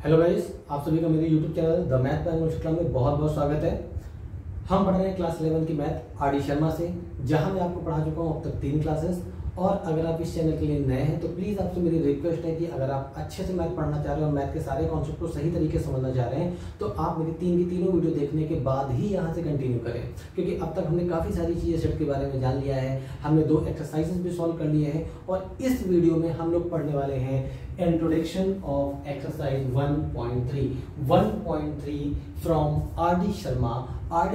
Hello guys, आप सभी का मेरे YouTube channel the math Bangalore में बहुत बहुत स्वागत है। हम पढ़ रहे हैं क्लास 11 की मैथ आर डी शर्मा से, जहां मैं आपको पढ़ा चुका हूं अब तक 3 क्लासेस। और अगर आप इस चैनल के लिए नए हैं तो प्लीज़ आपसे मेरी रिक्वेस्ट है कि अगर आप अच्छे से मैथ पढ़ना चाह रहे हो और मैथ के सारे कॉन्सेप्ट को सही तरीके से समझना चाह रहे हैं तो आप मेरी तीनों वीडियो देखने के बाद ही यहाँ से कंटिन्यू करें, क्योंकि अब तक हमने काफ़ी सारी चीज़ें सेट के बारे में जान लिया है। हमने 2 एक्सरसाइजेस भी सॉल्व कर लिए हैं और इस वीडियो में हम लोग पढ़ने वाले हैं introduction of exercise 1.3 from R D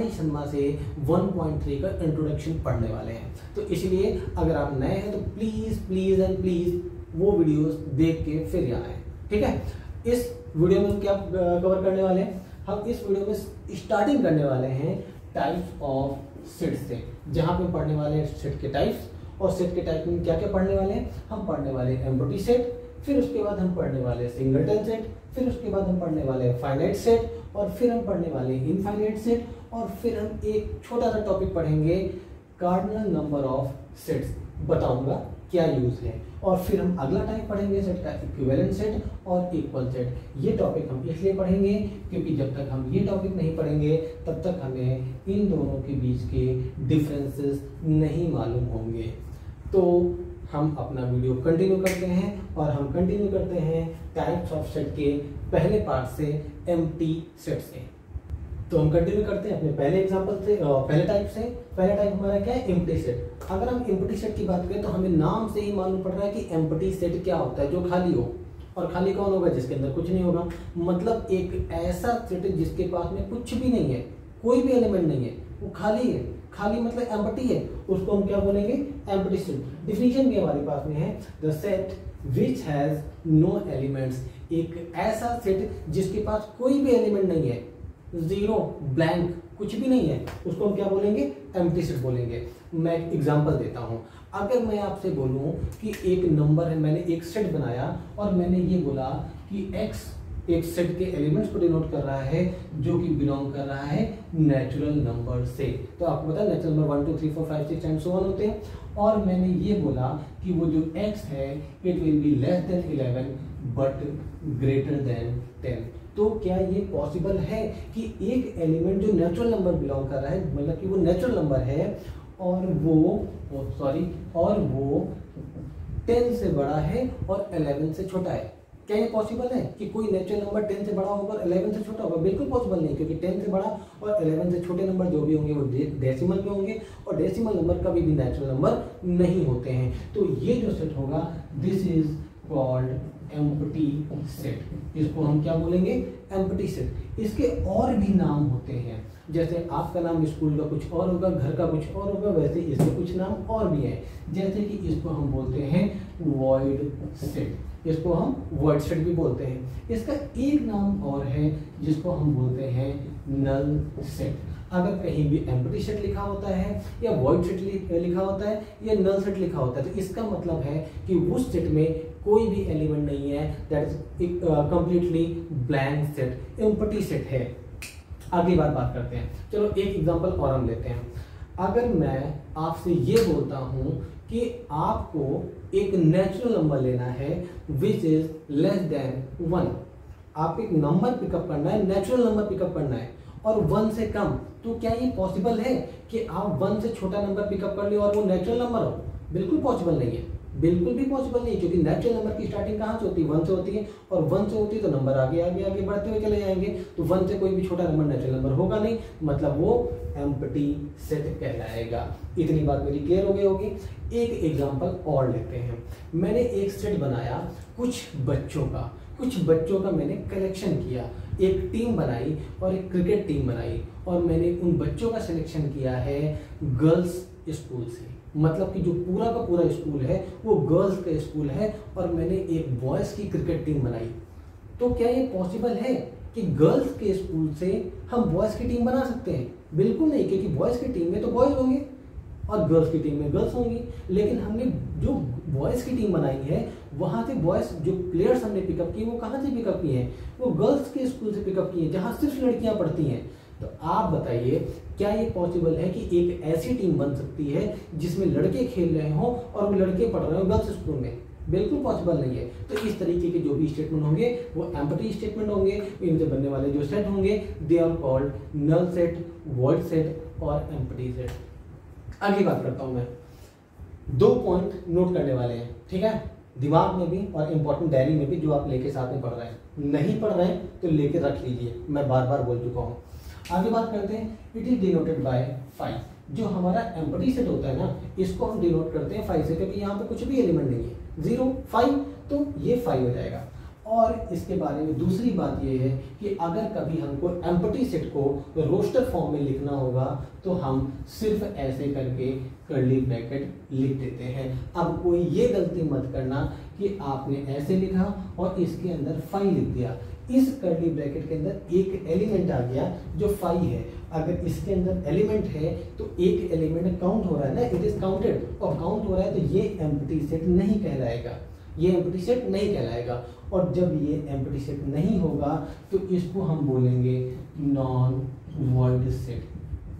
Sharma से 1.3 का इंट्रोडक्शन पढ़ने वाले हैं। तो इसलिए अगर आप नए हैं तो प्लीज वो वीडियोस देख के फिर यहाँ आए, ठीक है। इस वीडियो में क्या कवर करने वाले हैं? हम इस वीडियो में स्टार्टिंग करने वाले हैं टाइप्स ऑफ सेट से, जहां पे पढ़ने वाले हैं सेट के टाइप्स। और सेट के टाइप में क्या क्या पढ़ने वाले हैं? हम पढ़ने वाले हैं एम्प्टी सेट, फिर उसके बाद हम पढ़ने वाले हैं सिंगलटन सेट, फिर उसके बाद हम पढ़ने वाले हैं फाइनाइट सेट, और फिर हम पढ़ने वाले हैं इनफाइनाइट सेट, और फिर हम एक छोटा सा टॉपिक पढ़ेंगे कार्डिनल नंबर ऑफ सेट्स, बताऊंगा क्या यूज है। और फिर हम अगला टाइप पढ़ेंगे सेट का इक्विवेलेंट सेट और इक्वल सेट। ये टॉपिक हम इसलिए पढ़ेंगे क्योंकि जब तक हम ये टॉपिक नहीं पढ़ेंगे तब तक हमें इन दोनों के बीच के डिफरेंसेस नहीं मालूम होंगे। तो हम अपना वीडियो कंटिन्यू करते हैं और हम कंटिन्यू करते हैं टाइप्स ऑफ सेट के पहले पार्ट से, एम्प्टी सेट से। तो हम कंटिन्यू करते हैं अपने पहले एग्जांपल से, पहले टाइप से। पहला टाइप हमारा क्या है? Empty set. अगर हम एम्प्टी सेट की बात करें तो हमें नाम से ही मालूम पड़ रहा है कि एम्प्टी सेट क्या होता है, जो खाली हो। और खाली कौन होगा? जिसके अंदर कुछ नहीं होगा। मतलब एक ऐसा सेट जिसके पास में कुछ भी नहीं है, कोई भी एलिमेंट नहीं है, वो खाली है। खाली मतलब एम्प्टी है, उसको हम क्या बोलेंगे? Empty set. डिफिनीशन भी हमारे पास में है, the set which has no elements. एक ऐसा सेट जिसके पास कोई भी एलिमेंट नहीं है, जीरो, ब्लैंक, कुछ भी नहीं है, उसको हम क्या बोलेंगे? एम्प्टी सेट बोलेंगे। मैं एक एग्जांपल देता हूं। अगर मैं आपसे बोलूं कि एक नंबर है, मैंने एक सेट बनाया और मैंने ये बोला कि x एक सेट के एलिमेंट्स को डिनोट कर रहा है जो कि बिलोंग कर रहा है नेचुरल नंबर से। तो आपको पता है natural number 1 2 3 4 5 6 and so on होते हैं। और मैंने ये बोला कि वो जो x है it will be less than 11 but greater than 10। तो क्या ये पॉसिबल है कि एक एलिमेंट जो नेचुरल नंबर बिलोंग कर रहा है, मतलब कि वो नेचुरल नंबर है और वो 10 से बड़ा है और 11 से छोटा है? क्या ये पॉसिबल है कि कोई नेचुरल नंबर 10 से बड़ा होगा और 11 से छोटा होगा? बिल्कुल पॉसिबल नहीं, क्योंकि 10 से बड़ा और 11 से छोटे नंबर जो भी होंगे वो डेसिमल पे होंगे, और डेसिमल नंबर कभी भी नेचुरल नंबर नहीं होते हैं। तो ये जो सेट होगा, this is called empty set. इसको हम क्या बोलेंगे? Empty set. इसके और भी नाम होते हैं, जैसे आपका नाम स्कूल का कुछ और होगा, घर का कुछ और होगा, वैसे इसके कुछ नाम और भी हैं। जैसे कि इसको हम बोलते हैं वॉइड सेट, इसको हम वॉइड सेट भी बोलते हैं। इसका एक नाम और है जिसको हम बोलते हैं नल सेट। अगर कहीं भी एम्प्टी सेट लिखा होता है या वॉइड सेट लिखा होता है या नल सेट लिखा होता है तो इसका मतलब है कि उस सेट में कोई भी एलिमेंट नहीं है, that is completely blank set, empty set है। अगली बात करते हैं। चलो एक एग्जांपल और हम लेते हैं। अगर मैं आपसे ये बोलता हूं कि आपको एक नेचुरल नंबर लेना है विच इज लेस देन 1, आप एक नंबर पिकअप करना है, नेचुरल नंबर पिकअप करना है और 1 से कम, तो क्या ये पॉसिबल है कि आप 1 से छोटा नंबर पिकअप कर ले और वो नेचुरल नंबर हो? बिल्कुल पॉसिबल नहीं है, बिल्कुल भी पॉसिबल नहीं, क्योंकि नेचुरल नंबर की स्टार्टिंग कहाँ से होती है? 1 से होती है, और 1 से होती है तो नंबर आगे बढ़ते हुए चले जाएंगे। तो 1 से कोई भी छोटा नंबर नेचुरल नंबर होगा नहीं, मतलब वो एम्प्टी सेट कहलाएगा। इतनी बात मेरी क्लियर हो गई होगी। एक एग्जांपल और लेते हैं। मैंने एक सेट बनाया कुछ बच्चों का मैंने कलेक्शन किया, एक टीम बनाई और एक क्रिकेट टीम बनाई, और मैंने उन बच्चों का सिलेक्शन किया है गर्ल्स स्कूल से। मतलब कि जो पूरा का पूरा स्कूल है वो गर्ल्स का स्कूल है, और मैंने एक बॉयज की क्रिकेट टीम बनाई। तो क्या ये पॉसिबल है कि गर्ल्स के स्कूल से हम बॉयज की टीम बना सकते हैं? बिल्कुल नहीं, क्योंकि बॉयज की टीम में तो बॉयज होंगे और गर्ल्स की टीम में गर्ल्स होंगी। लेकिन हमने जो बॉयज की टीम बनाई है वहां से बॉयज जो प्लेयर्स हमने पिकअप किए वो कहाँ से पिकअप किए हैं? वो गर्ल्स के स्कूल से पिकअप किए हैं जहाँ सिर्फ लड़कियां पढ़ती हैं। तो आप बताइए क्या ये पॉसिबल है कि एक ऐसी टीम बन सकती है जिसमें लड़के खेल रहे हों और वो लड़के पढ़ रहे हो गर्ल्स स्कूल में? बिल्कुल पॉसिबल नहीं है। तो इस तरीके के जो भी स्टेटमेंट होंगे वो एम्प्टी स्टेटमेंट होंगे। इनसे बनने वाले जो सेट होंगे they are called null set, void set और एम्प्टी सेट। अगली बात करता हूं मैं, 2 पॉइंट नोट करने वाले हैं, ठीक है, दिमाग में भी और इंपॉर्टेंट डायरी में भी, जो आप लेके साथ में पढ़ रहे हैं। नहीं पढ़ रहे हैं तो लेके रख लीजिए, मैं बार बार बोल चुका हूं। आगे बात करते हैं, इट इज डिनोटेड बाय 5। जो हमारा एम्प्टी सेट होता है ना, इसको हम डिनोट करते हैं 5 से, क्योंकि यहाँ पे कुछ भी एलिमेंट नहीं है, 0 5, तो ये 5 हो जाएगा। और इसके बारे में दूसरी बात ये है कि अगर कभी हमको एम्प्टी सेट को रोस्टर फॉर्म में लिखना होगा तो हम सिर्फ ऐसे करके कर्ली ब्रैकेट लिख देते हैं। अब कोई ये गलती मत करना कि आपने ऐसे लिखा और इसके अंदर 5 लिख दिया। इस कर्ली ब्रैकेट के अंदर एक एलिमेंट आ गया जो 5 है। अगर इसके अंदर एलिमेंट है तो एक एलिमेंट काउंट हो रहा है ना, इट इज काउंटेड, और काउंट हो रहा है तो ये एम्प्टी सेट नहीं कहलाएगा, ये एम्प्टी सेट नहीं कहलाएगा। और जब ये एम्प्टी सेट नहीं होगा तो इसको हम बोलेंगे non void set,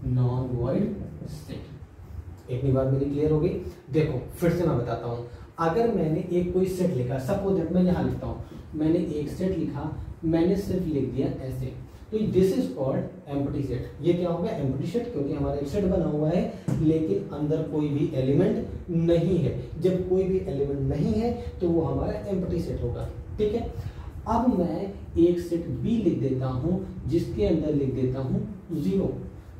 non void set. इतनी बात मेरी क्लियर हो गई। देखो फिर से मैं बताता हूँ, अगर मैंने एक कोई सेट लिखा, सपोज दैट मैं यहाँ लिखता हूँ, मैंने एक सेट लिखा, मैंने सिर्फ लिख दिया ऐसे, तो this is called empty set. ये क्या होगा, एम्प्टी सेट, क्योंकि हमारा एक सेट बना हुआ है लेकिन अंदर कोई भी एलिमेंट नहीं है। जब कोई भी एलिमेंट नहीं है तो वो हमारा एम्प्टी सेट होगा, ठीक है। अब मैं एक सेट बी लिख देता हूँ जिसके अंदर लिख देता हूँ 0,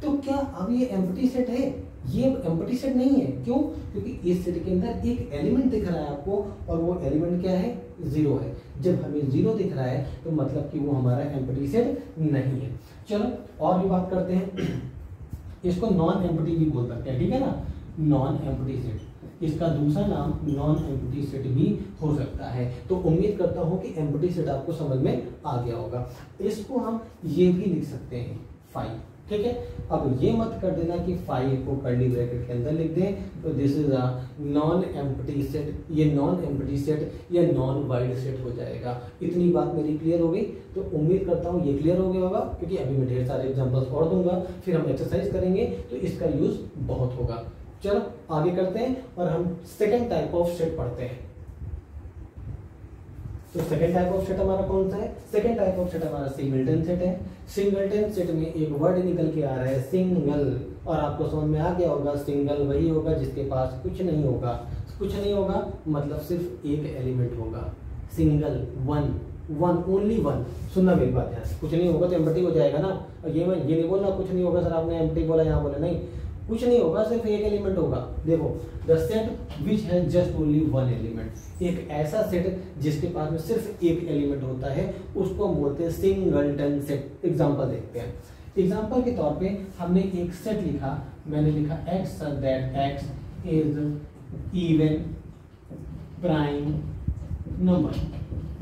तो क्या अब ये एम्प्टी सेट है? ये एम्प्टी सेट नहीं है। क्यों? क्योंकि इस सेट के अंदर एक एलिमेंट दिख रहा है आपको, और वो एलिमेंट क्या है, 0 है। जब हमें 0 दिख रहा है तो मतलब कि वो हमारा एम्प्टी सेट नहीं है। चलो और भी बात करते हैं, इसको नॉन एम्प्टी भी बोल सकते हैं, ठीक है ना, नॉन एम्प्टी सेट। इसका दूसरा नाम नॉन एम्प्टी सेट भी हो सकता है। तो उम्मीद करता हूं कि एम्प्टी सेट आपको समझ में आ गया होगा। इसको हम ये भी लिख सकते हैं 5, ठीक है। अब ये मत कर देना कि 5 को कर्ली ब्रैकेट के अंदर लिख दें, तो this is a non empty set. ये नॉन एम्प्टी सेट या नॉन वाइड सेट हो जाएगा। इतनी बात मेरी क्लियर हो गई। तो उम्मीद करता हूँ ये क्लियर हो गया होगा, क्योंकि अभी मैं ढेर सारे एग्जांपल्स और दूंगा, फिर हम एक्सरसाइज करेंगे तो इसका यूज बहुत होगा। चलो आगे करते हैं और हम सेकेंड टाइप ऑफ सेट पढ़ते हैं। तो सेकेंड टाइप ऑफ सेट हमारा कौन सा है? सेकेंड टाइप ऑफ सेट हमारा सिंगलटन सेट है। सिंगलटन सेट में एक वर्ड निकल के आ रहा है सिंगल, और आपको समझ में आ गया होगा सिंगल वही होगा जिसके पास कुछ नहीं होगा। कुछ नहीं होगा मतलब सिर्फ एक एलिमेंट होगा। Single, one, only one. सुनना मेरी बात है, कुछ नहीं होगा तो एम्प्टी हो जाएगा ना। ये मैं ये नहीं बोलना कुछ नहीं होगा सर आपने एम्प्टी बोला, यहाँ बोला नहीं, कुछ नहीं होगा, सिर्फ एक एलिमेंट होगा। देखो the set which has just only one element, एक ऐसा सेट जिसके पास में सिर्फ एक एलिमेंट होता है उसको हम बोलते हैं सिंगलटन सेट। एग्जांपल देखते हैं। एग्जांपल के तौर पे हमने एक सेट लिखा, मैंने लिखा x such that x is even prime number.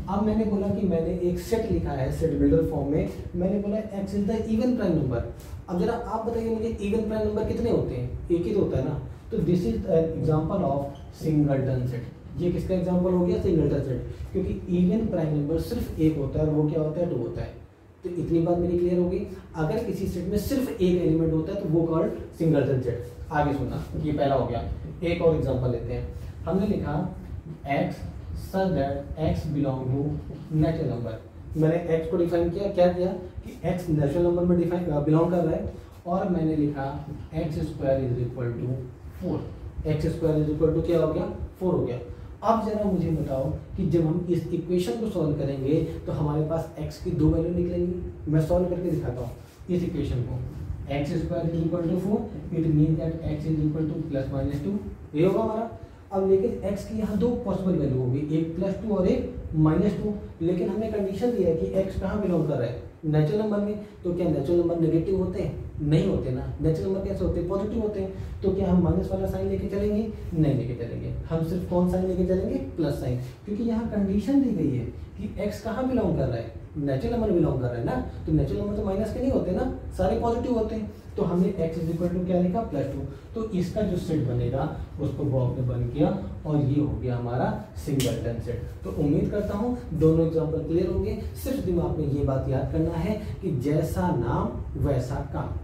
अब मैंने बोला कि मैंने एक सेट लिखा है सेट बिल्डर फॉर्म में, मैंने बोला x is the even prime number. अब जरा आप बताइए मुझे इवन प्राइम नंबर कितने होते हैं? एक ही तो होता है ना। तो this is example of singleton set. ये किसका एग्जांपल हो गया? सिंगलटन सेट, क्योंकि इवन प्राइम नंबर सिर्फ एक होता है और वो क्या होता है? 2 होता है। तो इतनी बात मेरी क्लियर हो गई। अगर किसी सेट में सिर्फ एक एलिमेंट होता है तो वो कॉल्ड सिंगलटन सेट। आगे सुनना, ये पहला हो गया। एक और एग्जांपल लेते हैं। हमने लिखा x such that x belong to natural number. मैंने x को डिफाइन किया, क्या किया कि x नेचुरल नंबर में डिफाइन बिलोंग कर रहा है, और मैंने लिखा x square is equal to 4। x square is equal टू क्या हो गया? 4 हो गया। अब जरा मुझे बताओ कि जब हम इस इक्वेशन को सॉल्व करेंगे तो हमारे पास x की 2 वैल्यू निकलेंगी। मैं सॉल्व करके दिखाता हूँ इस इक्वेशन को। x square is equal to 4, it mean that x is equal to plus minus 2, ये होगा हमारा। अब लेकिन x की यहाँ 2 पॉसिबल वैल्यू होगी, एक +2 और एक -2। लेकिन हमने कंडीशन दिया है कि x कहाँ बिलोंग कर रहा है? नेचुरल नंबर में। तो क्या नेचुरल नंबर नेगेटिव होते हैं? नहीं होते ना। नेचुरल नंबर कैसे होते हैं? पॉजिटिव होते हैं। तो क्या हम माइनस वाला साइन लेके चलेंगे? नहीं लेके चलेंगे। हम सिर्फ कौन साइन लेके चलेंगे? प्लस साइन, क्योंकि यहाँ कंडीशन दी गई है कि x कहाँ बिलोंग कर रहा है? नेचुरल नंबर बिलोंग कर रहा है ना। तो नेचुरल नंबर तो माइनस के नहीं होते ना, सारे पॉजिटिव होते हैं। तो हमने x इज इक्वल टू क्या लिखा? +2। तो इसका जो सेट बनेगा उसको बॉक्स में बन किया और ये हो गया हमारा सिंगलटन सेट। तो उम्मीद करता हूँ दोनों एग्जांपल क्लियर होंगे। सिर्फ दिमाग में ये बात याद करना है कि जैसा नाम वैसा काम।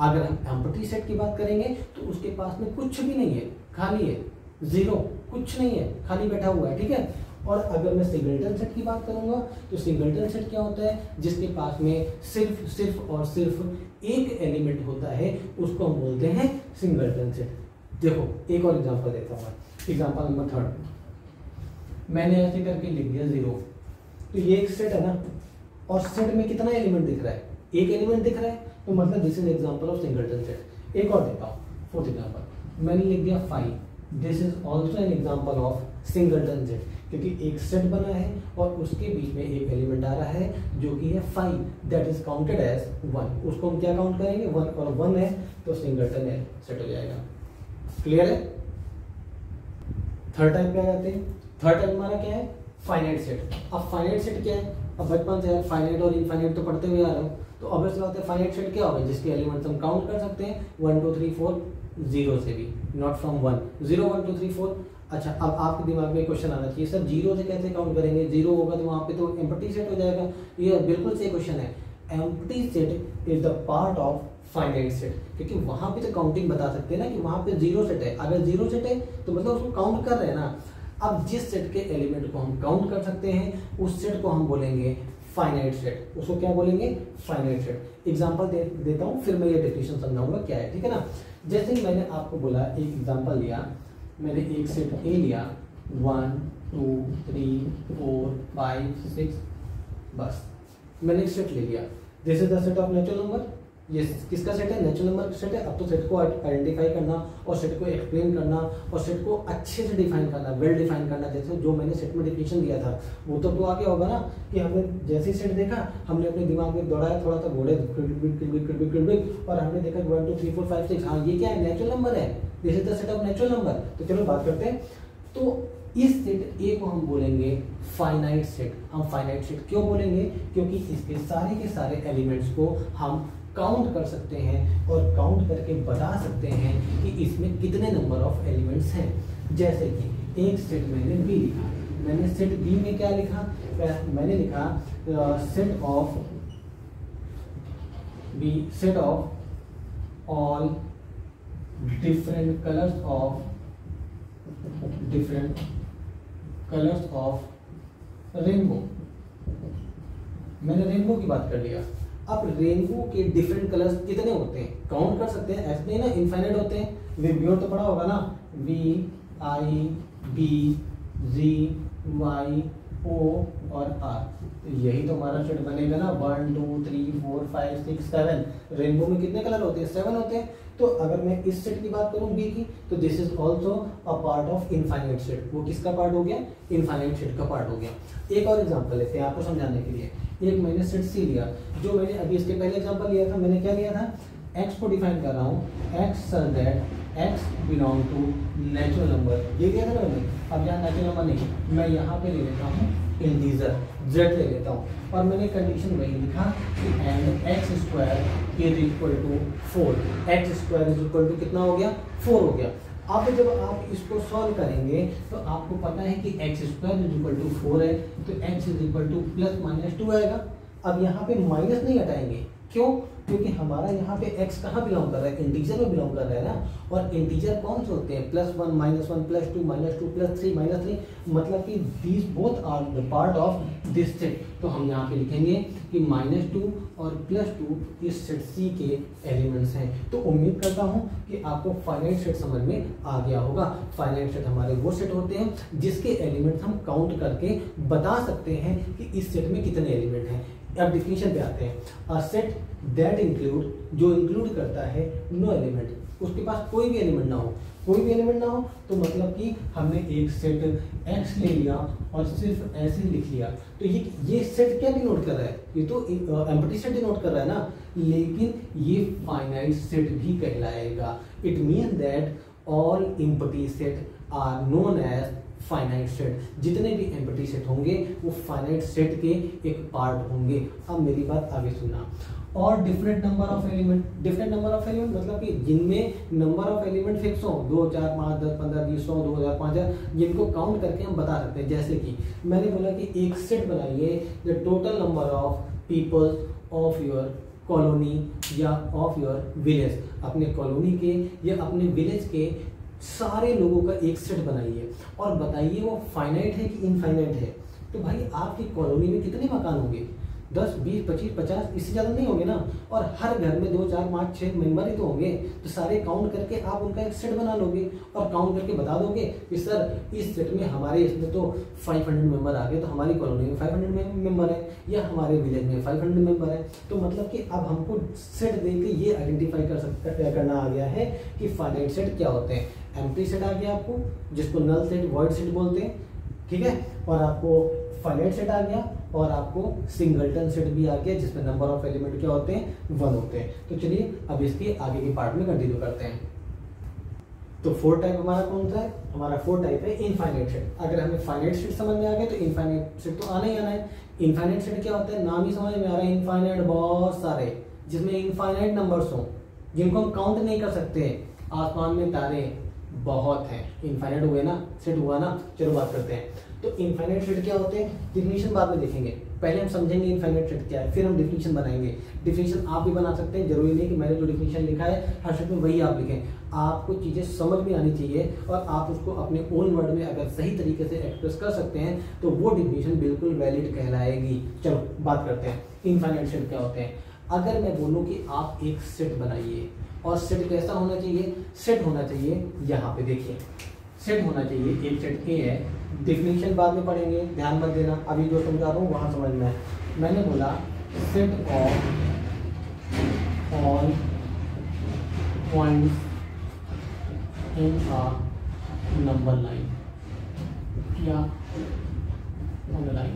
अगर हम एम्प्टी सेट की बात करेंगे तो उसके पास में कुछ भी नहीं है, खाली है, 0, कुछ नहीं है, खाली बैठा हुआ है, ठीक है। और अगर मैं सिंगलटन सेट की बात करूंगा तो सिंगलटन सेट क्या होता है, जिसके पास में सिर्फ और सिर्फ एक एलिमेंट होता है, उसको हम बोलते हैं सिंगलटन सेट। देखो एक और एग्जांपल देता हूँ, एग्जांपल नंबर 3, मैंने ऐसे करके लिख दिया 0, तो ये एक सेट है ना, और सेट में कितना एलिमेंट दिख रहा है, एक एलिमेंट दिख रहा है, तो मतलब this is example of singleton set. एक और देता हूँ, फोर्थ एग्जांपल मैंने लिख दिया 5, this is also an example of singleton set, क्योंकि एक सेट बना है और उसके बीच में एक एलिमेंट आ रहा है जो कि है 5, दैट इज काउंटेड एज 1, उसको हम क्या काउंट करेंगे 1, और 1 है तो सिंगलटन सेट हो जाएगा। क्लियर है। थर्ड टाइप पे आ जाते हैं। थर्ड टाइप हमारा क्या है, फाइनाइट सेट। अब फाइनाइट सेट क्या है, अब बचपन से यार फाइनाइट और इनफाइनाइट तो पढ़ते हुए आ रहे हो, तो ऑब्वियसली बात है फाइनाइट सेट क्या होगा, जिसके एलिमेंट्स हम काउंट कर सकते हैं 1 2 3 4 0 से भी, नॉट फ्रॉम 1 0 1 2 3 4। अच्छा अब आपके दिमाग में क्वेश्चन आना चाहिए, सर 0 से कैसे काउंट करेंगे, 0 होगा तो वहां पे तो एम्प्टी सेट हो जाएगा। ये बिल्कुल सही क्वेश्चन है। Empty set is the part of finite set, क्योंकि वहां पे तो काउंटिंग बता सकते हैं ना कि वहां पे 0 सेट है, अगर 0 सेट है तो मतलब उसको काउंट कर रहे हैं ना। अब जिस सेट के एलिमेंट को हम काउंट कर सकते हैं उस सेट को हम बोलेंगे फाइनाइट सेट, उसको क्या बोलेंगे, फाइनाइट सेट। एग्जांपल देता हूं, फिर मैं ये डेफिनेशन समझाऊंगा क्या है, ठीक है ना। जैसे ही मैंने आपको बोला, एक एग्जांपल लिया, मैंने एक सेट ए लिया 1 2 3 4 5 6, बस मैंने एक सेट ले लिया, this is the set of natural number. ये किसका सेट है, नेचुरल नंबर का सेट है। अब तो सेट को आइडेंटिफाई करना और सेट को एक्सप्लेन करना और सेट को अच्छे से डिफाइन करना, वेल डिफाइन करना, जैसे जो मैंने सेट में डिफिनेशन दिया था वो तो आ गया होगा ना, कि हमने जैसे ही सेट देखा हमने अपने दिमाग में दौड़ाया थोड़ा सा, घोड़े और हमने देखा 1 2 3 4 5 6, हाँ ये क्या है, नेचुरल नंबर है, this is the set of natural number. तो चलो बात करते हैं। तो इस सेट ए को हम बोलेंगे फाइनाइट सेट। हम फाइनाइट सेट क्यों बोलेंगे, क्योंकि इसके सारे एलिमेंट्स को हम काउंट कर सकते हैं और काउंट करके बता सकते हैं कि इसमें कितने नंबर ऑफ एलिमेंट्स हैं। जैसे कि एक सेट मैंने बी लिखा, मैंने सेट बी में क्या लिखा, मैंने लिखा set of B, set of all different colours of rainbow. मैंने रेनबो की बात कर लिया। अब रेनबो के डिफरेंट कलर्स कितने होते हैं, काउंट कर सकते हैं, ऐसे नहीं ना इनफाइनाइट होते हैं। विब्योर तो पढ़ा होगा ना, VIBZYO और R, तो यही तो हमारा सेट बनेगा ना, 1 2 3 4 5 6 7। रेनबो में कितने कलर होते हैं, 7 होते हैं। तो अगर मैं इस सेट की बात करूं बी की, तो this is also a part of infinite set. वो किसका पार्ट हो गया, इनफाइनाइट सेट का पार्ट हो गया। एक और एग्जांपल लेते हैं आपको समझाने के लिए। एक मैंने सेट सी लिया, जो मैंने अभी इसके पहले एग्जांपल लिया था, मैंने क्या लिया था, x को डिफाइन कर रहा हूँ, x such that x belong to natural number, ये दिया था ना मैंने। अब यहाँ नेचुरल नंबर नहीं, मैं यहाँ पे ले लेता हूँ इंटीजर z ले लेता हूँ, और मैंने कंडीशन वही लिखा कि and x square is equal to 4, x square is equal to कितना हो गया, 4 हो गया। अब जब आप इसको सॉल्व करेंगे तो आपको पता है कि x square is equal to 4 है, तो x is equal to plus minus 2 आएगा। अब यहाँ पे माइनस नहीं हटाएंगे, क्यों, क्योंकि हमारा यहाँ पे x कहाँ बिलोंग कर रहा है, इंटीजर में बिलोंग कर रहा है ना। और इंटीजर कौन से होते हैं, +1 -1 +2 -2 +3 -3, मतलब कि these both are the part of this set. तो हम यहाँ पे लिखेंगे कि -2 और +2 इस सेट सी के एलिमेंट्स हैं। तो उम्मीद करता हूँ कि आपको फाइनाइट सेट समझ में आ गया होगा। फाइनाइट सेट हमारे वो सेट होते हैं जिसके एलिमेंट्स हम काउंट करके बता सकते हैं कि इस सेट में कितने एलिमेंट हैं। अब डिफिनेशन पे आते हैं। अ सेट दैट इंक्लूड, जो इंक्लूड करता है नो एलिमेंट, उसके पास कोई भी एलिमेंट ना हो, कोई भी एलिमेंट ना हो, तो मतलब कि हमने एक सेट x ले लिया और सिर्फ ऐसे लिख लिया, तो ये सेट क्या डिनोट कर रहा है, ये तो एम्प्टी सेट डिनोट कर रहा है ना, लेकिन ये फाइनाइट सेट भी कहलाएगा। It mean that all empty set are known as finite set. जितने भी एम्प्टी सेट होंगे वो फाइनाइट सेट के एक पार्ट होंगे। अब मेरी बात आगे सुनना। और different number of element, different number of element मतलब कि जिनमें नंबर ऑफ एलिमेंट फिक्स हो, 2 4 5 10 15 20 100 2000 5000, जिनको काउंट करके हम बता सकते हैं। जैसे कि मैंने बोला कि एक सेट बनाइए the total number of peoples of your colony या ऑफ योर विलेज, अपने कॉलोनी के या अपने विलेज के सारे लोगों का एक सेट बनाइए और बताइए वो फाइनाइट है कि इनफाइनाइट है। तो भाई आपकी कॉलोनी में कितने मकान होंगे? 10, 20, 25, 50, इससे ज़्यादा नहीं होंगे ना। और हर घर में 2, 4, 5, 6 मेंबर ही तो होंगे। तो सारे काउंट करके आप उनका एक सेट बना लोगे और काउंट करके बता दोगे कि सर इस सेट में हमारे इसमें तो 500 मेंबर आ गए, तो हमारी कॉलोनी में 500 मेंबर है, या हमारे विलेज में 500 मेंबर है। तो मतलब कि अब हमको सेट दे के ये आइडेंटिफाई करना आ गया है कि फाइनाइट सेट क्या होते हैं। एम्प्टी सेट आ गया आपको, जिसको नल सेट, वॉइड सेट बोलते हैं, ठीक है। और आपको फाइनाइट सेट आ गया और आपको सिंगलटन सेट भी आ गया, जिसमें नंबर ऑफ एलिमेंट क्या होते हैं? 1 होते हैं। तो चलिए अब इसके आगे के पार्ट में कंटिन्यू करते हैं। तो 4 टाइप हमारा कौन सा है? हमारा 4 टाइप है इनफाइनाइट सेट। अगर हमें फाइनाइट सेट समझ में आ गया तो इनफाइनाइट सेट तो आना ही आना है। इनफाइनाइट सेट क्या होता है? नाम ही समझ में आ रहा है, इनफाइनाइट, बहुत सारे, जिसमें इनफाइनाइट नंबर्स हों जिनको हम काउंट नहीं कर सकते। आसमान में तारे बहुत हैं, इनफाइनाइट हुए ना, सेट हुआ ना। चलो बात करते हैं। तो इनफाइनाइट सेट क्या होते हैं? डिफिनीशन बाद में देखेंगे, पहले हम समझेंगे इनफाइनाइट सेट क्या है, फिर हम डिफिनीशन बनाएंगे। डिफिनीशन आप भी बना सकते हैं, जरूरी नहीं कि मैंने जो डिफिनीशन लिखा है हर सेट में वही आप लिखें। आपको चीज़ें समझ में आनी चाहिए और आप उसको अपने ओन वर्ड में अगर सही तरीके से एक्सप्रेस कर सकते हैं तो वो डिफिनीशन बिल्कुल वैलिड कहलाएगी। चलो बात करते हैं इनफाइनाइट सेट क्या होते हैं। अगर मैं बोलूँ कि आप एक सेट बनाइए, और सेट कैसा होना चाहिए? सेट होना चाहिए, यहाँ पे देखिए, सेट होना चाहिए, एक सेट ए है। डिफिनीशन बाद में पढ़ेंगे, ध्यान मत देना, अभी जो समझा रहा हूँ वहाँ समझ में है। मैंने बोला set of all points in a number line या ऑन द लाइन,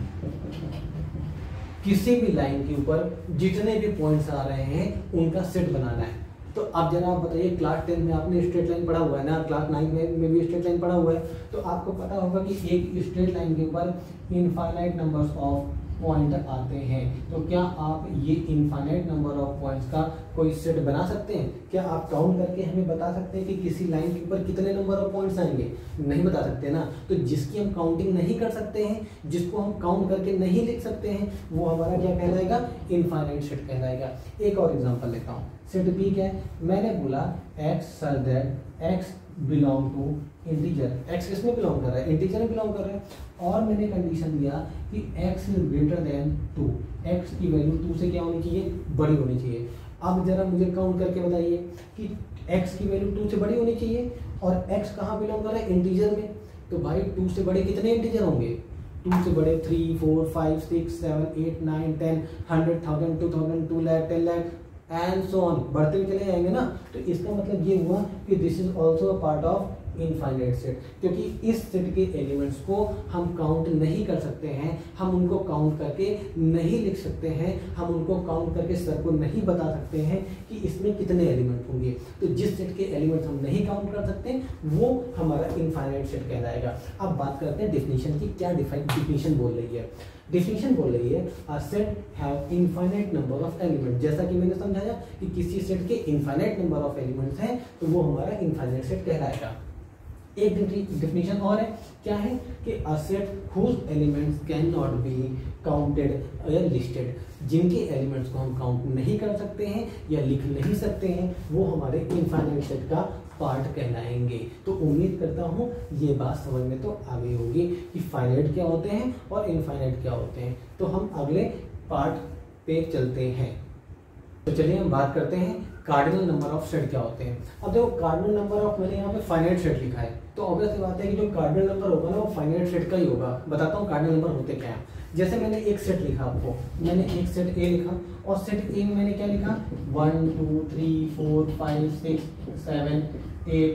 किसी भी लाइन के ऊपर जितने भी पॉइंट्स आ रहे हैं उनका सेट बनाना है। तो अब जरा आप बताइए, क्लास 10 में आपने स्ट्रेट लाइन पढ़ा हुआ है ना, क्लास 9 में भी स्ट्रेट लाइन पढ़ा हुआ है, तो आपको पता होगा कि एक स्ट्रेट लाइन के ऊपर इनफाइनाइट नंबर्स ऑफ पॉइंट आते हैं। तो क्या आप ये इनफाइनाइट नंबर ऑफ पॉइंट्स का कोई सेट बना सकते हैं? क्या आप काउंट करके हमें बता सकते हैं कि किसी लाइन के ऊपर कितने नंबर ऑफ पॉइंट्स आएंगे? नहीं बता सकते ना। तो जिसकी हम काउंटिंग नहीं कर सकते हैं, जिसको हम काउंट करके नहीं लिख सकते हैं, वो हमारा क्या कहलाएगा? इनफाइनाइट सेट कहलाएगा। एक और एग्जांपल लेता हूँ। सेट बी क्या है? मैंने बोला x such that x belong to integer. X किसमें बिलोंग कर रहा है? इंटीजर में बिलोंग कर रहा है। और मैंने कंडीशन दिया कि x is greater than 2, x की वैल्यू 2 से क्या होनी चाहिए? बड़ी होनी चाहिए। अब जरा मुझे काउंट करके बताइए कि x की वैल्यू 2 से बड़ी होनी चाहिए और x कहाँ बिलोंग कर रहा है? इंटीजर में। तो भाई 2 से बड़े कितने इंटीजर होंगे? 2 से बड़े 3, 4, 5, 6, 7, 8, 9, 10, 100, 1000, 2000, 2 lakh, 10 lakh and so on, बढ़ते हुए चले जाएंगे ना। तो इसका मतलब ये हुआ कि this is also a part of infinite set, क्योंकि इस सेट के एलिमेंट्स को हम काउंट नहीं कर सकते हैं, हम उनको काउंट करके नहीं लिख सकते हैं, हम उनको काउंट करके सर को नहीं बता सकते हैं कि इसमें कितने एलिमेंट होंगे। तो जिस सेट के एलिमेंट्स हम नहीं काउंट कर सकते वो हमारा इनफाइनाइट सेट कहलाएगा। अब बात करते हैं डिफिनीशन की, क्या डिफिनीशन बोल रही है। डिफिनीशन बोल रही है a set have infinite number of element. जैसा कि मैंने समझाया कि किसी सेट के इनफाइनाइट नंबर ऑफ एलिमेंट्स हैं तो वो हमारा इनफाइनाइट सेट कहलाएगा। एक डिफिनीशन और है, क्या है कि a set whose elements can not be counted या लिस्टेड। जिनके एलिमेंट्स को हम काउंट नहीं कर सकते हैं या लिख नहीं सकते हैं वो हमारे इनफाइनाइट सेट का पार्ट कहलाएंगे। तो उम्मीद करता हूँ ये बात समझ में तो आ गई होगी कि फाइनाइट क्या होते हैं और इनफाइनाइट क्या होते हैं। तो हम अगले पार्ट पे चलते हैं। तो चलिए हम बात करते हैं कार्डिनल नंबर ऑफ सेट क्या होते हैं। अब देखो कार्डिनल नंबर ऑफ, मैंने यहाँ पे फाइनाइट सेट लिखा है तो ऑब्वियस सी बात है कि जो कार्डिनल नंबर होगा ना वो फाइनाइट सेट का ही होगा। बताता हूँ कार्डिनल नंबर होते क्या हैं। जैसे मैंने एक सेट लिखा, आपको मैंने एक सेट ए लिखा और सेट ए में मैंने क्या लिखा? 1 2 3 4 5 6 7 8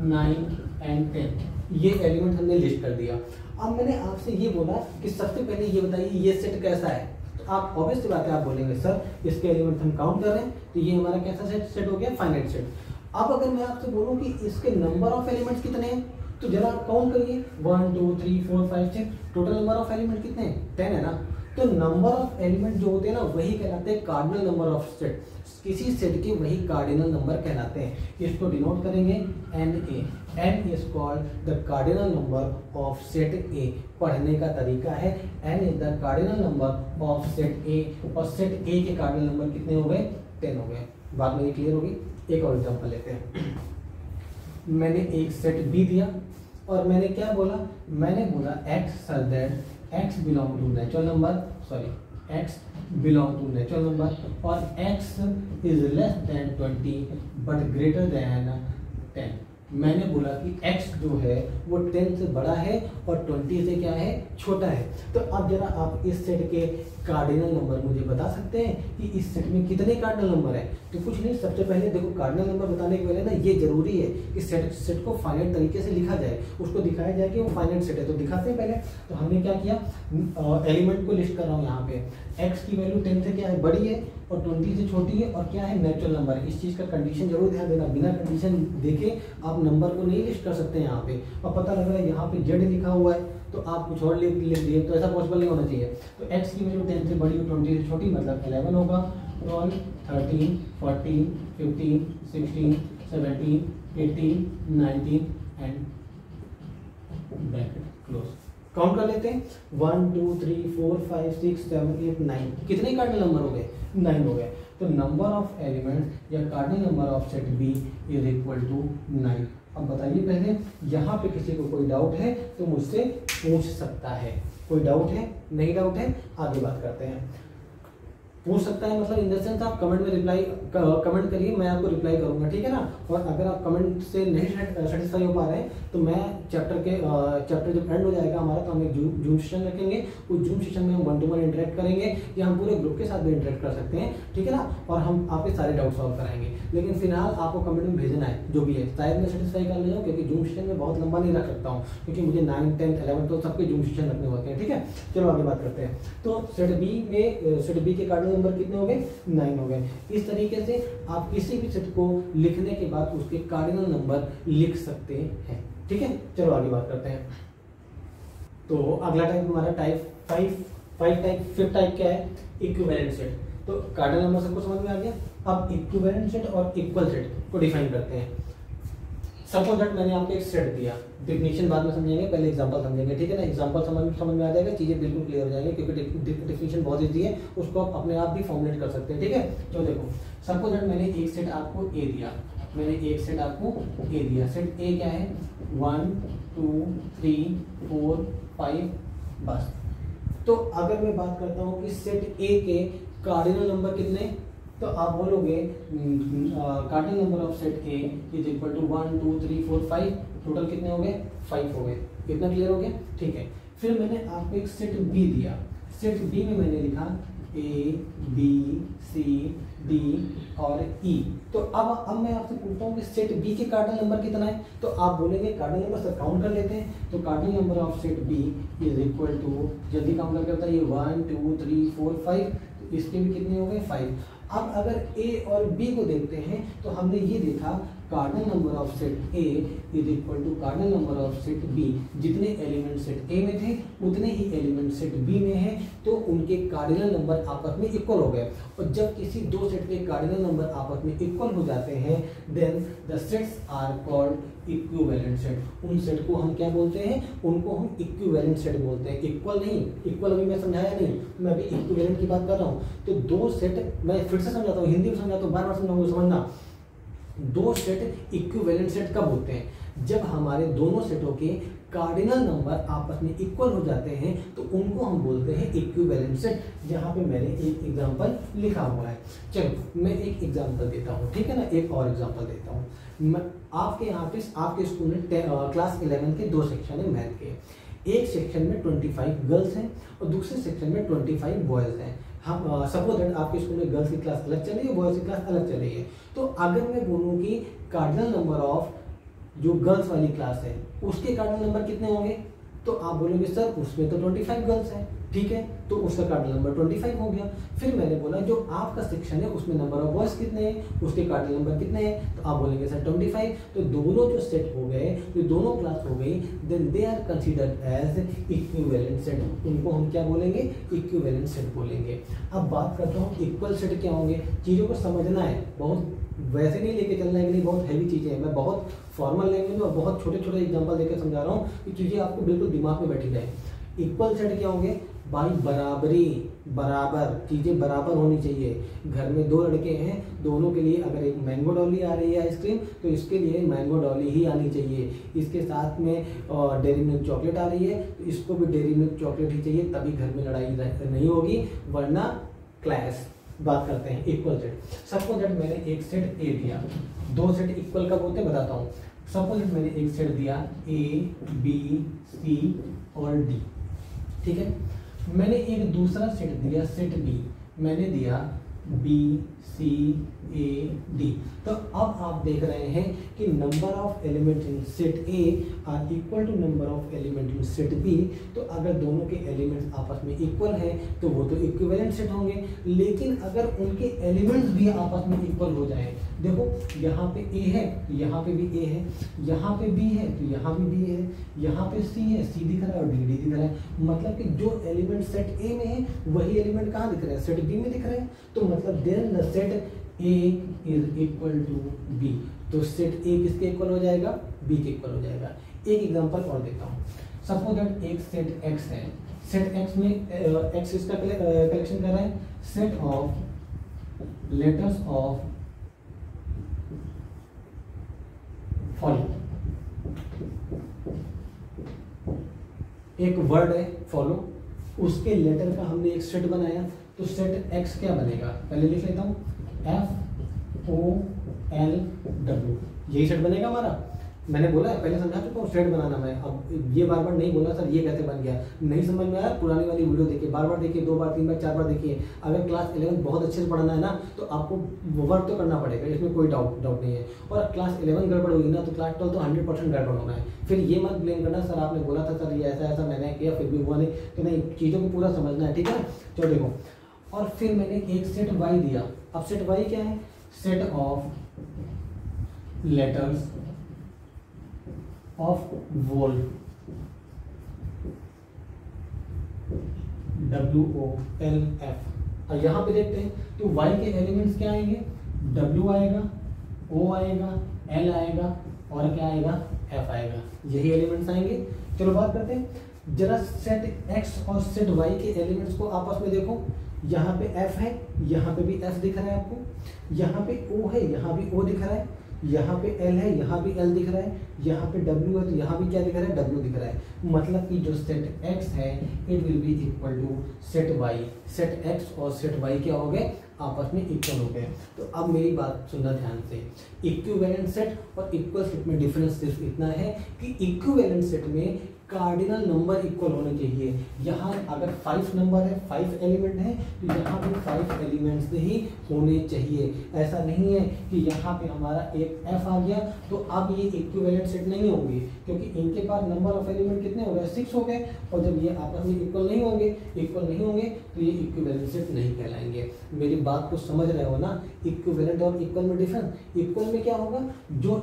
9 एंड 10 ये एलिमेंट हमने लिस्ट कर दिया। अब मैंने आपसे ये बोला कि सबसे पहले ये बताइए ये सेट कैसा है। तो आप ऑब्वियस सी बात है आप बोलेंगे सर इसके एलिमेंट हम काउंट कर रहे हैं तो ये हमारा कैसा सेट हो गया? Finite set. अब अगर मैं आपसे बोलूं कि इसके नंबर ऑफ एलिमेंट्स कितने हैं तो जरा आप काउंट करिए 1 2 3 4 5 6 टोटल नंबर ऑफ एलिमेंट कितने हैं? 10 है ना। तो नंबर ऑफ एलिमेंट जो होते हैं ना वही कहलाते हैं कार्डिनल नंबर ऑफ सेट। किसी सेट के वही कार्डिनल नंबर कहलाते हैं। इसको डिनोट करेंगे NA। N is called the cardinal number of set A। पढ़ने का तरीका है N is the cardinal number of set A और सेट A के कार्डिनल नंबर कितने हो गए? 10 हो गए। बात मेरी क्लियर होगी। एक और एग्जांपल लेते हैं। मैंने एक सेट बी दिया और मैंने क्या बोला, मैंने बोला x such that x belong to natural number, sorry x belong to natural number और x is less than 20 but greater than 10। मैंने बोला कि x जो है वो 10 से बड़ा है और 20 से क्या है, छोटा है। तो अब जरा आप इस सेट के कार्डिनल नंबर मुझे बता सकते हैं कि इस सेट में कितने कार्डिनल नंबर है। तो कुछ नहीं, सबसे पहले देखो कार्डिनल नंबर बताने के पहले ना ये जरूरी है कि सेट को फाइनाइट तरीके से लिखा जाए, उसको दिखाया जाए कि वो फाइनाइट सेट है। तो दिखाते हैं पहले। तो हमने क्या किया, एलिमेंट को लिस्ट कर रहा हूँ यहाँ पे। x की वैल्यू 10 से क्या है, बड़ी है और 20 से छोटी है और क्या है, नेचुरल नंबर है। इस चीज़ का कंडीशन जरूर ध्यान देना, बिना कंडीशन देखे आप नंबर को नहीं लिस्ट कर सकते हैं यहाँ पे। और पता लग रहा है यहाँ पे z लिखा हुआ है तो आप कुछ और लिख दिए, तो ऐसा पॉसिबल नहीं होना चाहिए। तो x की वैल्यू 10 से बड़ी और 20 से छोटी मतलब 11 होगा। 12, 13, 14, 15, 16, 17, 18, 19 एंड ब्रैकेट क्लोज। काउंट कर लेते हैं, 1 2 3 4 5 6 7 8 9। कितने कार्डिनल नंबर हो गए, 9 हो गए। तो नंबर ऑफ एलिमेंट्स या cardinal number of set B is equal to 9। अब बताइए पहले, यहाँ पे किसी को कोई डाउट है तो मुझसे पूछ सकता है। कोई डाउट है, नहीं डाउट है, आगे बात करते हैं। पूछ सकता है मतलब इन द सेंस आप कमेंट में रिप्लाई कमेंट करिए, मैं आपको रिप्लाई करूंगा, ठीक है ना। और अगर आप कमेंट से नहीं सेटिस्फाई हो पा रहे हैं तो मैं चैप्टर जब एंड हो जाएगा हमारा तो हम एक जूम सेशन रखेंगे। उस जूम सेशन में हम 1 to 1 इंटरेक्ट करेंगे या हम पूरे ग्रुप के साथ भी इंटरेक्ट कर सकते हैं, ठीक है ना। और हम आपके सारे डाउट सॉल्व कराएंगे। लेकिन फिलहाल आपको कमेंट में भेजना है जो भी है, शायद मैं सेटिस्फाई कर ले जाऊँ क्योंकि जूम सेशन में बहुत लंबा नहीं रख सकता हूँ, क्योंकि मुझे 9, 10, 11 तो सबके जूम सेशन रखने होते हैं, ठीक है। चलो आगे बात करते हैं। तो सेट बी के कार्डिनल नंबर कितने हो गए, 9 हो गए। इस तरीके से आप किसी भी सेट को लिखने के बाद उसके कार्डिनल नंबर लिख सकते हैं, ठीक है। चलो आगे बात करते हैं। तो अगला टाइप हमारा फिफ्थ टाइप क्या है, इक्विवेलेंट सेट। तो कार्डिनल नंबर सबको समझ में आ गया। अब इक्विवेलेंट सेट और इक्वल सेट को डिफाइन करते हैं। सपोज दैट मैंने आपको एक सेट दिया, डेफिनेशन बाद में समझेंगे, पहले एग्जांपल समझेंगे, ठीक है ना। एग्जांपल समझ में आ जाएगा, चीजें बिल्कुल क्लियर हो जाएंगी क्योंकि डेफिनेशन बहुत ईजी है, उसको आप अपने आप भी फॉर्मुलेट कर सकते हैं, ठीक है। तो देखो सपोज दैट मैंने एक सेट आपको ए दिया, सेट ए क्या है, 1 2 3 4 5 बस। तो अगर मैं बात करता हूँ कि सेट ए के कार्डिनल नंबर कितने, तो आप बोलोगे cardinal number of set A is equal to 1 2 3 4 5। Total कितने हो गए, 5 हो गए। कितना क्लियर हो गया, ठीक है। फिर मैंने आपको एक सेट बी दिया, सेट बी में मैंने लिखा ए बी सी डी और ई। तो अब मैं आपसे पूछता हूँ कि सेट बी के कार्डिनल नंबर कितना है, तो आप बोलेंगे कार्डिनल नंबर से काउंट कर लेते हैं। तो cardinal number of set B is equal to, जल्दी काउंट करके बताइए, 1 2 3 4 5। तो इसके भी कितने हो गए, 5। अब अगर ए और बी को देखते हैं तो हमने ये देखा cardinal number of set A is equal to cardinal number of set B. जितने एलिमेंट सेट ए में थे उतने ही एलिमेंट सेट बी में है, तो उनके कार्डिनल नंबर आपस में इक्वल हो गए। और जब किसी दो सेट के कार्डिनल नंबर आपस में इक्वल हो जाते हैं then the sets are called equivalent set. उन सेट को हम क्या बोलते हैं, उनको हम इक्विवेलेंट सेट बोलते हैं। इक्वल नहीं, इक्वल अभी मैं समझाया नहीं, मैं अभी इक्विवेलेंट की बात कर रहा हूँ। तो दो सेट, मैं फिर से समझाता हूँ, हिंदी में समझाता हूँ, बार-बार समझाऊंगा, समझना। दो सेट इक्विवेलेंट सेट कब होते हैं, जब हमारे दोनों सेटों के कार्डिनल नंबर आपस में इक्वल हो जाते हैं तो उनको हम बोलते हैं इक्विवेलेंट सेट। जहाँ पे मैंने एक एग्जांपल लिखा हुआ है, चलो मैं एक एग्जांपल देता हूँ, ठीक है ना। एक और एग्जांपल देता हूँ। मैं आपके यहाँ पे आपके स्कूल में क्लास 11 के 2 सेक्शन है मैथ के। एक सेक्शन में 25 गर्ल्स हैं और दूसरे सेक्शन में 25 बॉयज़ हैं। हम सपोज दैट आपके स्कूल में गर्ल्स की क्लास अलग चल रही है, बॉयज़ की क्लास अलग चल रही है। तो अगर मैं बोलूँ कि कार्डिनल नंबर ऑफ जो गर्ल्स वाली क्लास है उसके कार्डिनल नंबर कितने होंगे, तो आप बोलोगे सर उसमें तो 25 गर्ल्स हैं, ठीक है, तो उसका कार्डिनल नंबर 25 हो गया। फिर मैंने बोला जो आपका सेक्शन है उसमें नंबर ऑफ बॉयज कितने हैं, उसके कार्डिनल नंबर कितने हैं, तो आप बोलेंगे सर 25। तो दोनों जो सेट हो गए, जो दोनों क्लास हो गई, then they are considered as equivalent set. उनको हम क्या बोलेंगे, इक्विवेलेंट सेट बोलेंगे। अब बात करता हूँ इक्वल सेट क्या होंगे। चीज़ों को समझना है, बहुत वैसे नहीं लेके चलना है कि नहीं बहुत हैवी चीज़ें हैं। मैं बहुत फॉर्मल लैंग्वेज में और बहुत छोटे छोटे एग्जांपल देकर समझा रहा हूँ कि चीज़ें आपको बिल्कुल दिमाग में बैठी जाए। इक्वल सेट क्या होंगे भाई, बराबरी बराबर, चीजें बराबर होनी चाहिए। घर में दो लड़के हैं, दोनों के लिए अगर एक मैंगो डॉली आ रही है आइसक्रीम तो इसके लिए मैंगो डॉली ही आनी चाहिए। इसके साथ में डेयरी मिल्क चॉकलेट आ रही है तो इसको भी डेयरी मिल्क चॉकलेट ही चाहिए, तभी घर में लड़ाई नहीं होगी, वरना क्लैश। बात करते हैं इक्वल सेट। सपोज दैट मैंने एक सेट ए दिया, दो सेट इक्वल कब होते हैं बताता हूँ। सपोज दैट मैंने एक सेट दिया ए बी सी और डी, ठीक है। मैंने एक दूसरा सेट दिया सेट बी, मैंने दिया बी सी ए डी। तो अब आप देख रहे हैं कि number of element in set A are equal to number of element in set B. तो अगर दोनों के एलिमेंट्स आपस में इक्वल हैं तो वो तो इक्विवेलेंट सेट होंगे, लेकिन अगर उनके एलिमेंट्स भी आपस में इक्वल हो जाए, देखो यहाँ पे ए है तो यहाँ पे भी ए है, यहाँ पे बी है तो यहाँ भी बी है, यहाँ पे सी है, सी दिख रहा है और डी डी दिख रहा है। मतलब कि जो एलिमेंट सेट ए में है वही एलिमेंट कहाँ दिख रहे हैं, सेट बी में दिख रहे हैं। तो मतलब then the set A is equal to B. तो सेट ए किसके इक्वल हो जाएगा, बी के इक्वल हो जाएगा। एक एग्जांपल और देता हूँ। सपोज दैट एक सेट एक्स है, सेट एक्स में एक्स इसका कलेक्शन कर रहा है, set of letters of follow. एक वर्ड है फॉलो, उसके लेटर का हमने एक सेट बनाया, तो सेट एक्स क्या बनेगा, पहले लिख लेता हूं, एफ ओ एल डब्ल्यू, यही सेट बनेगा हमारा। मैंने बोला है, पहले समझा चुका हूँ सेट बनाना मैं, अब ये बार बार नहीं बोला सर ये कैसे बन गया, नहीं समझ में आया, पुरानी वाली वीडियो देखिए, बार बार देखिए, 2 बार 3 बार 4 बार देखिए। अगर क्लास 11 बहुत अच्छे से पढ़ना है ना तो आपको वर्क तो करना पड़ेगा, इसमें कोई डाउट नहीं है। और क्लास 11 गड़बड़ हुई ना तो क्लास 12 तो 100% गड़बड़ होना है। फिर ये मत ब्लेम करना सर आपने बोला था सर ये ऐसा ऐसा मैंने किया फिर भी हुआ नहीं, तो नहीं, चीज़ों को पूरा समझना है, ठीक है। चलो देखो, और फिर मैंने एक सेट वाई दिया। अब सेट वाई क्या है, set of letters of wolf, WOLF। और यहां पे देखते हैं तो y के एलिमेंट्स क्या आएंगे, W आएगा, O आएगा, L आएगा और क्या आएगा, F आएगा, यही एलिमेंट्स आएंगे। चलो बात करते हैं जरा सेट x और सेट y के एलिमेंट्स को आपस में देखो। यहाँ पे F है, यहाँ पे भी F दिख रहा है आपको, यहाँ पे O है, यहाँ भी O दिख रहा है, यहाँ पे L है, यहाँ भी L दिख रहा है, यहाँ पे W है तो यहाँ भी क्या दिख रहा है, W दिख रहा है। मतलब कि जो सेट X है it will be equal to set Y। Set X और सेट Y क्या हो गए, आपस में इक्वल हो गए। तो अब मेरी बात सुनना ध्यान से, इक्विवेलेंट सेट और इक्वल सेट में डिफरेंस सिर्फ इतना है कि इक्विवेलेंट सेट में कार्डिनल नंबर इक्वल होने चाहिए। यहाँ अगर 5 नंबर है, 5 एलिमेंट है तो यहाँ भी 5 एलिमेंट्स ही होने चाहिए। ऐसा नहीं है कि यहाँ पे हमारा एक F आ गया तो अब ये इक्विवेलेंट सेट नहीं होंगे, क्योंकि इनके पास नंबर ऑफ एलिमेंट कितने हो गए, 6 हो गए, और जब ये आपस में इक्वल नहीं होंगे तो ये इक्विवेलेंट सेट नहीं कहलाएंगे। मेरी बात को समझ रहे हो ना, इक्विवेलेंट और इक्वल में डिफरेंस। इक्वल में क्या होगा, जो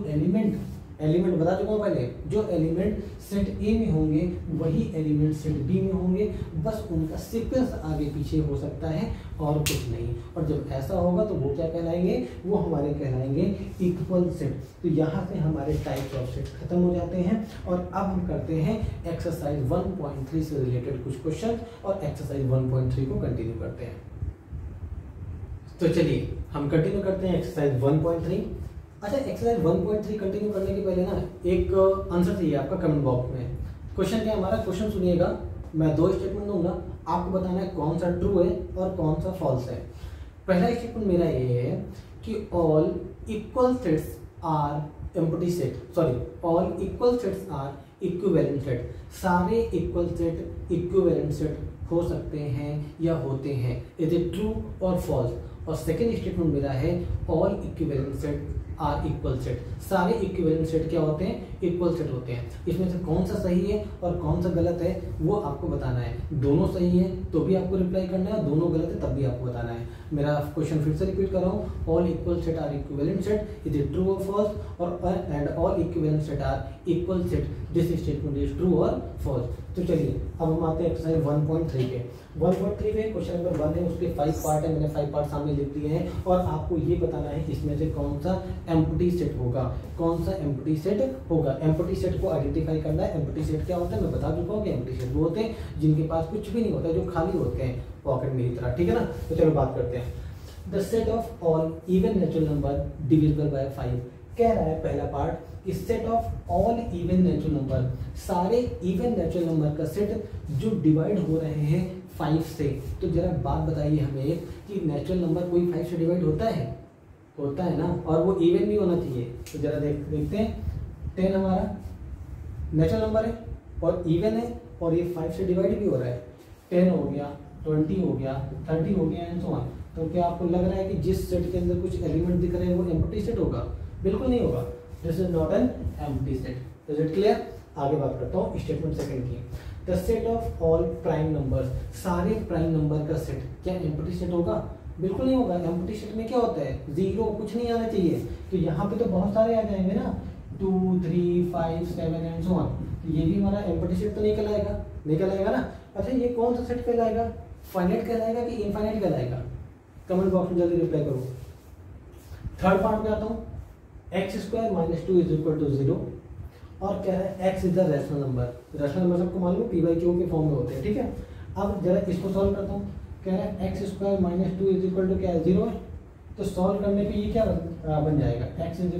एलिमेंट बता चुका हूँ पहले, जो एलिमेंट सेट ए में होंगे वही एलिमेंट सेट बी में होंगे, बस उनका सीक्वेंस आगे पीछे हो सकता है और कुछ नहीं। और जब ऐसा होगा तो वो क्या कहलाएंगे, वो हमारे कहलाएंगे इक्वल सेट। तो यहाँ से हमारे टाइप्स ऑफ सेट खत्म हो जाते हैं। और अब हम करते हैं एक्सरसाइज 1.3 से रिलेटेड कुछ क्वेश्चन और एक्सरसाइज 1.3 को कंटिन्यू करते हैं। तो चलिए हम कंटिन्यू करते हैं एक्सरसाइज 1.3। अच्छा, एक्सरसाइज 1.3 कंटिन्यू करने के पहले ना एक आंसर चाहिए आपका कमेंट बॉक्स में। क्वेश्चन क्या है हमारा, क्वेश्चन सुनिएगा, मैं 2 स्टेटमेंट दूंगा, आपको बताना है कौन सा ट्रू है और कौन सा फॉल्स है। पहला स्टेटमेंट मेरा ये है कि all equal sets are empty set, sorry all equal sets are equivalent set. सारे इक्वल सेट इक्विवेलेंट सेट हो सकते हैं या होते हैं, इज इट ट्रू और फॉल्स। और सेकेंड स्टेटमेंट मेरा है all equivalent set are equal set. सारे इक्विवेलेंट सेट क्या होते हैं, इक्वल सेट होते हैं। इसमें से कौन सा सही है और कौन सा गलत है वो आपको बताना है। दोनों सही है तो भी आपको रिप्लाई करना है, दोनों गलत है तब भी आपको बताना है। मेरा क्वेश्चन फिर से रिपीट कर रहा हूँ, all equal set are equivalent set, is it true और फॉल्स, और and all equivalent set are equal set, this statement is true और फॉल्स। तो चलिए अब हम आते हैं एक्सरसाइज 1.3 पे। 1.3 पे क्वेश्चन नंबर 1 है, उसके 5 पार्ट है, मैंने 5 पार्ट सामने लिख दिए हैं और आपको ये बताना है इसमें से कौन सा एम्प्टी सेट होगा, कौन सा एम्प्टी सेट होगा। एम्प्टी सेट को आइडेंटिफाई करना है। एम्प्टी सेट क्या होता है मैं बता चुका हूँ कि एम्प्टी सेट वो होते हैं जिनके पास कुछ भी नहीं होता, जो खाली होते हैं पॉकेट मेरी तरह, ठीक है ना। तो चलो बात करते हैं। The set of all even natural number divisible by 5 कह रहा है पहला पार्ट कि set of all even natural number, सारे इवन नेचुरल नंबर का सेट जो डिवाइड हो रहे हैं 5 से। तो जरा बात बताइए हमें कि नेचुरल नंबर कोई 5 से डिवाइड होता है? होता है ना, और वो इवन भी होना चाहिए। तो जरा देखते हैं 10 हमारा नेचुरल नंबर है और इवन है और ये 5 से डिवाइड भी हो रहा है। 10 हो गया, 20 हो गया, 30 हो गया एंड सो ऑन। तो क्या आपको लग रहा है कि जिस सेट के अंदर कुछ एलिमेंट दिख रहे हैं वो एम्प्टी सेट होगा? बिल्कुल नहीं होगा। This is not an empty set. Is it clear? आगे बात करता हूँ स्टेटमेंट सेकंड की। The set of all prime numbers, सारे प्राइम नंबर का सेट क्या एम्प्टी सेट होगा? बिल्कुल नहीं होगा। एम्प्टी सेट में क्या होता है? जीरो, कुछ नहीं आना चाहिए। तो यहाँ पे तो बहुत सारे आ जाएंगे ना, 2, 3, 5, 7 एंड सो ऑन। ये भी हमारा एम्प्टी सेट तो नहीं कहलाएगा, नहीं कहलाएगा ना। अच्छा ये कौन सा सेट कहलाएगा? फाइनाइट कहलाएगा कि इनफाइनाइट कहलाएगा? कमेंट बॉक्स में जल्दी रिप्लाई करो। थर्ड पार्ट पे आता हूँ। x² - 2 = 0 और कह रहा है x is the rational number. Rational number सबको मालूम है p/q के फॉर्म में होते हैं, ठीक है। अब जरा इसको सॉल्व करता हूँ। कह रहा है x² - 2 = क्या है? 0 है। तो सॉल्व करने पे ये क्या बन जाएगा? x = √+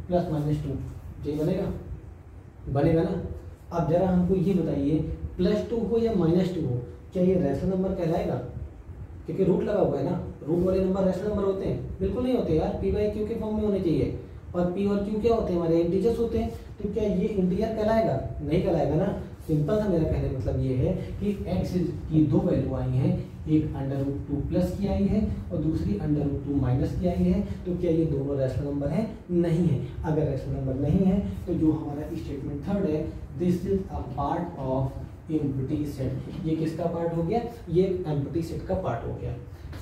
-2। ये बनेगा? बनेगा ना। अब जरा हमको ये बताइए +2 हो या -2 हो, क्या ये रैशनल नंबर कहलाएगा? क्योंकि रूट लगा हुआ है ना, रूट वाले नंबर रैशनल नंबर होते हैं? बिल्कुल नहीं होते यार, p/q के फॉर्म में होने चाहिए। और p और q क्या होते हैं? हमारे इंटीजर्स होते हैं। तो क्या ये इंटीजर कहलाएगा? नहीं कहलाएगा ना। सिंपल सा मेरा कहने का मतलब ये है कि x की दो वैल्यू आई हैं, एक √2+ की आई है और दूसरी √2- की आई है। तो क्या ये दोनों रैशनल नंबर है? नहीं है। अगर रैशनल नंबर नहीं है तो जो हमारा स्टेटमेंट थर्ड है, this is a part of empty set. ये किसका पार्ट हो गया? ये एम्प्टी सेट का पार्ट हो गया।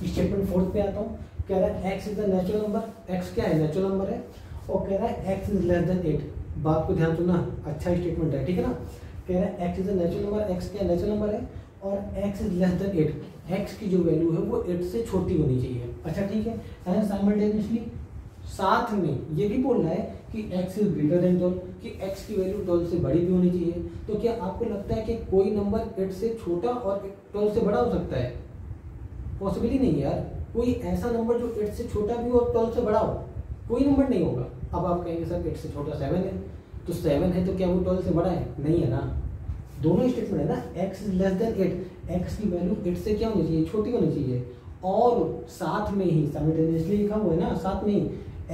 स्टेटमेंट फोर्थ पे आता हूँ। कह रहा है x is the natural number. x क्या है? नेचुरल नंबर है। और कह रहा है x इज लेस देन 8। बात को ध्यान सुनना, अच्छा स्टेटमेंट है, ठीक है ना। कह रहा है x is the natural number. x क्या नेचुरल नंबर है और x is less then 8। x की जो वैल्यू है वो 8 से छोटी होनी चाहिए। अच्छा ठीक है। एंड साइमल्टेनियसली साथ में ये भी बोल रहा है कि x इज ग्रेटर देन 12, कि x की वैल्यू 12 से बड़ी भी होनी चाहिए। तो क्या आपको लगता है कि कोई नंबर 8 से छोटा और 12 से बड़ा हो सकता है? पॉसिबल ही नहीं है यार। कोई ऐसा नंबर जो 8 से छोटा भी हो और 12 से बड़ा हो, कोई नंबर नहीं होगा। अब आप कहेंगे सर 8 से छोटा 7 है, तो 7 है तो क्या वो 12 से बड़ा है? नहीं है ना। दोनों स्टेटमेंट है ना, x is less then 8, x की वैल्यू 8 से क्या होनी चाहिए? छोटी होनी चाहिए। और साथ में ही साइमल्टेनियसली लिखा हुआ है ना, साथ में ही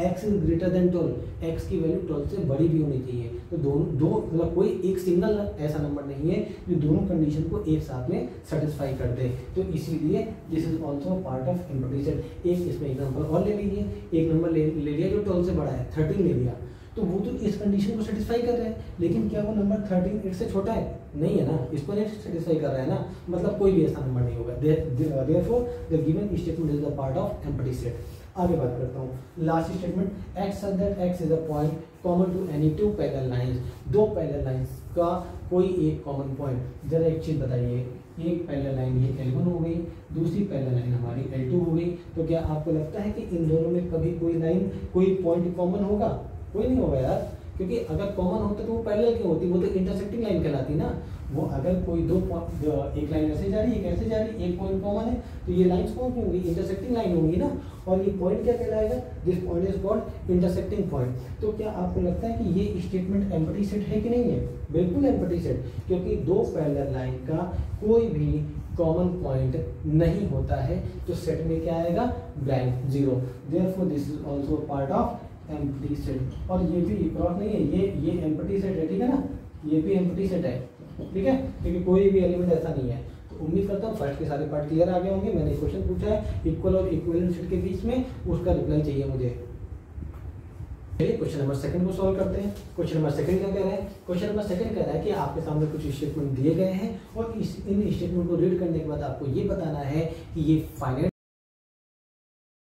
x is greater than 12, x की वैल्यू 12 से बड़ी भी होनी चाहिए। तो दोनों मतलब कोई एक सिंगल ऐसा नंबर नहीं है जो दोनों कंडीशन को एक साथ में सेटिस्फाई कर दे। तो इसीलिए this is also part of empty set. एक इसमें एग्जाम्पल और ले लीजिए। एक नंबर ले लिया जो 12 से बड़ा है, 13 ले लिया, तो वो तो इस कंडीशन को सेटिस्फाई कर रहा है। लेकिन क्या वो नंबर 13 8 से छोटा है? नहीं है ना, इसको नहीं सेटिस्फाई कर रहा है ना। मतलब कोई भी ऐसा नंबर नहीं होगा। Therefore the given statement is the part of empty set. आगे बात करता हूँ last statement. x such that x is a point common to any two parallel lines। दो पैरेलल लाइंस का कोई एक कॉमन पॉइंट। जरा एक चीज बताइए, एक पैरेलल लाइन ये L1 हो गई, दूसरी पैरेलल लाइन हमारी L2 हो गई। तो क्या आपको लगता है कि इन दोनों में कभी कोई लाइन कोई पॉइंट कॉमन होगा? कोई नहीं होगा यार, क्योंकि अगर कॉमन होता तो वो पैरेलल क्यों होती? वो तो इंटरसेक्टिंग लाइन कहलाती ना। वो अगर कोई दो एक लाइन ऐसे जा रही है, एक ऐसे जा रही है, एक पॉइंट कॉमन है, तो ये लाइंस कौन सी होंगी? इंटरसेक्टिंग लाइन होंगी ना। और ये पॉइंट क्या कहलाएगा? This point is called intersecting point. तो क्या आपको लगता है कि ये स्टेटमेंट एम्प्टी सेट है कि नहीं है? बिल्कुल एम्प्टी सेट, क्योंकि दो पैरेलल लाइन का कोई भी कॉमन पॉइंट नहीं होता है। तो सेट में क्या आएगा? Blank, zero. Therefore this is also part of empty set. और ये भी क्रॉस नहीं है, ये एम्प्टी सेट है, ठीक है ना। ये भी एम्प्टी सेट है, ठीक है, क्योंकि कोई भी एलिमेंट ऐसा नहीं है। तो उम्मीद करता हूँ फर्स्ट के सारे पार्ट क्लियर आ गए होंगे। मैंने क्वेश्चन पूछा है इक्वल और इक्विवेलेंट सेट के बीच में, उसका रिप्लाई चाहिए मुझे। क्वेश्चन नंबर सेकंड को सॉल्व करते हैं। क्वेश्चन नंबर सेकंड क्या कह रहा है? क्वेश्चन नंबर सेकंड कह रहा है कि आपके सामने कुछ स्टेटमेंट दिए गए हैं और इन स्टेटमेंट को रीड करने के बाद आपको ये बताना है कि ये फाइनाइट